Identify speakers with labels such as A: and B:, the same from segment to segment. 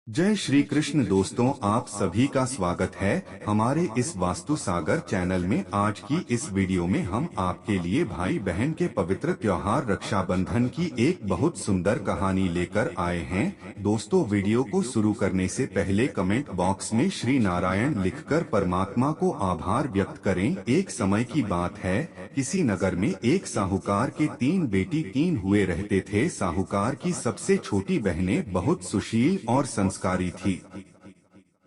A: जय श्री कृष्ण दोस्तों, आप सभी का स्वागत है हमारे इस वास्तु सागर चैनल में। आज की इस वीडियो में हम आपके लिए भाई बहन के पवित्र त्योहार रक्षाबंधन की एक बहुत सुंदर कहानी लेकर आए हैं। दोस्तों, वीडियो को शुरू करने से पहले कमेंट बॉक्स में श्री नारायण लिखकर परमात्मा को आभार व्यक्त करें। एक समय की बात है, किसी नगर में एक साहूकार के 3 बेटी हुए रहते थे। साहूकार की सबसे छोटी बहनें बहुत सुशील और संस्कारी थी।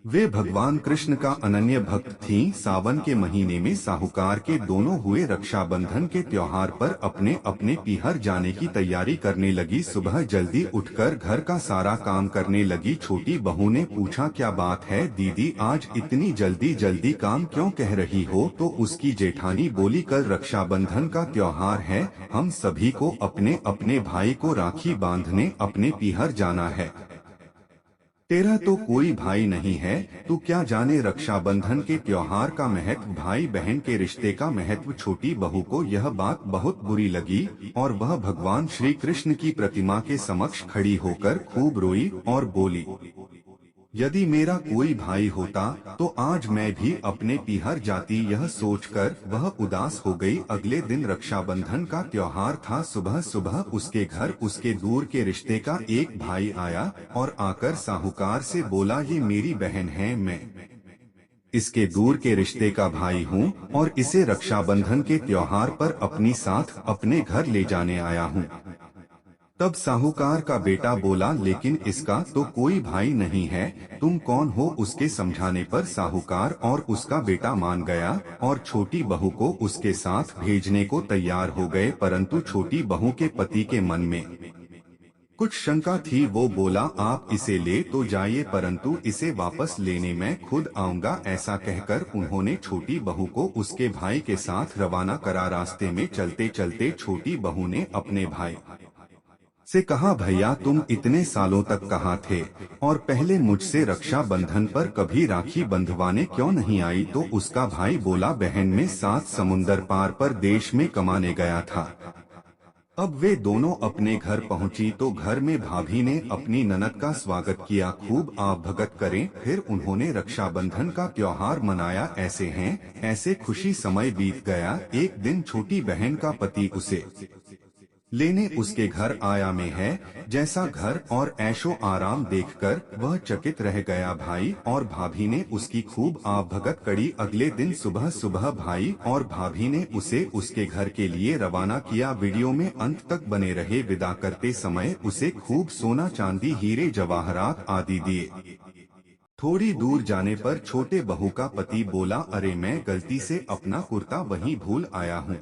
A: वे भगवान कृष्ण का अनन्य भक्त थीं। सावन के महीने में साहूकार के दोनों हुए रक्षाबंधन के त्योहार पर अपने अपने पीहर जाने की तैयारी करने लगी। सुबह जल्दी उठकर घर का सारा काम करने लगी। छोटी बहू ने पूछा, क्या बात है दीदी, आज इतनी जल्दी जल्दी काम क्यों कह रही हो? तो उसकी जेठानी बोली, कल रक्षाबंधन का त्योहार है, हम सभी को अपने अपने भाई को राखी बांधने अपने पीहर जाना है। तेरा तो कोई भाई नहीं है, तू क्या जाने रक्षाबंधन के त्योहार का महत्व, भाई बहन के रिश्ते का महत्व। छोटी बहू को यह बात बहुत बुरी लगी और वह भगवान श्री कृष्ण की प्रतिमा के समक्ष खड़ी होकर खूब रोई और बोली, यदि मेरा कोई भाई होता तो आज मैं भी अपने पीहर जाती। यह सोचकर वह उदास हो गई। अगले दिन रक्षाबंधन का त्योहार था। सुबह सुबह उसके घर उसके दूर के रिश्ते का एक भाई आया और आकर साहूकार से बोला, ये मेरी बहन है, मैं इसके दूर के रिश्ते का भाई हूँ और इसे रक्षाबंधन के त्योहार पर अपनी साथ अपने घर ले जाने आया हूँ। तब साहूकार का बेटा बोला, लेकिन इसका तो कोई भाई नहीं है, तुम कौन हो? उसके समझाने पर साहूकार और उसका बेटा मान गया और छोटी बहू को उसके साथ भेजने को तैयार हो गए। परंतु छोटी बहू के पति के मन में कुछ शंका थी। वो बोला, आप इसे ले तो जाइए, परंतु इसे वापस लेने मैं खुद आऊंगा। ऐसा कहकर उन्होंने छोटी बहू को उसके भाई के साथ रवाना करा। रास्ते में चलते चलते छोटी बहू ने अपने भाई से कहा, भैया तुम इतने सालों तक कहाँ थे और पहले मुझसे रक्षा बंधन पर कभी राखी बंधवाने क्यों नहीं आई? तो उसका भाई बोला, बहन में 7 समुंदर पार पर देश में कमाने गया था। अब वे दोनों अपने घर पहुंची तो घर में भाभी ने अपनी ननद का स्वागत किया, खूब आप भगत करें। फिर उन्होंने रक्षाबंधन का त्योहार मनाया। ऐसे खुशी समय बीत गया। एक दिन छोटी बहन का पति उसे लेने उसके घर आया में है। जैसा घर और ऐशो आराम देखकर वह चकित रह गया। भाई और भाभी ने उसकी खूब आवभगत करी। अगले दिन सुबह सुबह भाई और भाभी ने उसे उसके घर के लिए रवाना किया। वीडियो में अंत तक बने रहे। विदा करते समय उसे खूब सोना चांदी हीरे जवाहरात आदि दिए। थोड़ी दूर जाने पर छोटे बहू का पति बोला, अरे मैं गलती से अपना कुर्ता वहीं भूल आया हूँ।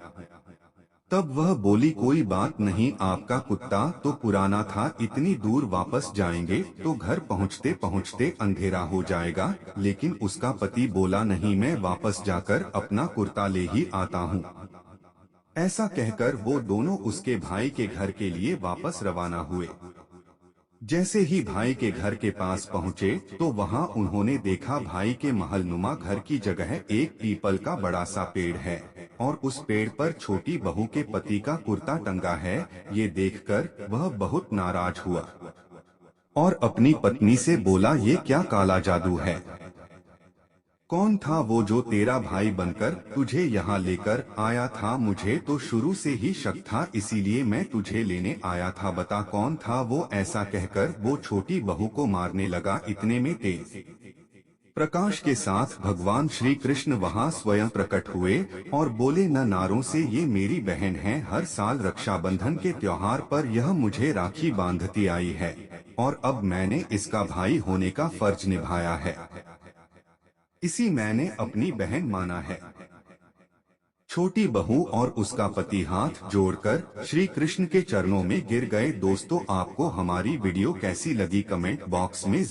A: तब वह बोली, कोई बात नहीं, आपका कुत्ता तो पुराना था, इतनी दूर वापस जाएंगे तो घर पहुँचते पहुँचते अंधेरा हो जाएगा। लेकिन उसका पति बोला, नहीं, मैं वापस जाकर अपना कुर्ता ले ही आता हूँ। ऐसा कहकर वो दोनों उसके भाई के घर के लिए वापस रवाना हुए। जैसे ही भाई के घर के पास पहुँचे तो वहाँ उन्होंने देखा, भाई के महलनुमा घर की जगह एक पीपल का बड़ा सा पेड़ है और उस पेड़ पर छोटी बहू के पति का कुर्ता टंगा है। ये देखकर वह बहुत नाराज हुआ और अपनी पत्नी से बोला, ये क्या काला जादू है? कौन था वो जो तेरा भाई बनकर तुझे यहाँ लेकर आया था? मुझे तो शुरू से ही शक था, इसीलिए मैं तुझे लेने आया था, बता कौन था वो? ऐसा कहकर वो छोटी बहू को मारने लगा। इतने में तेज प्रकाश के साथ भगवान श्री कृष्ण वहाँ स्वयं प्रकट हुए और बोले, न नारों से, ये मेरी बहन है। हर साल रक्षाबंधन के त्योहार पर यह मुझे राखी बांधती आई है और अब मैंने इसका भाई होने का फर्ज निभाया है, इसी मैंने अपनी बहन माना है। छोटी बहू और उसका पति हाथ जोड़कर श्री कृष्ण के चरणों में गिर गए। दोस्तों, आपको हमारी वीडियो कैसी लगी कमेंट बॉक्स में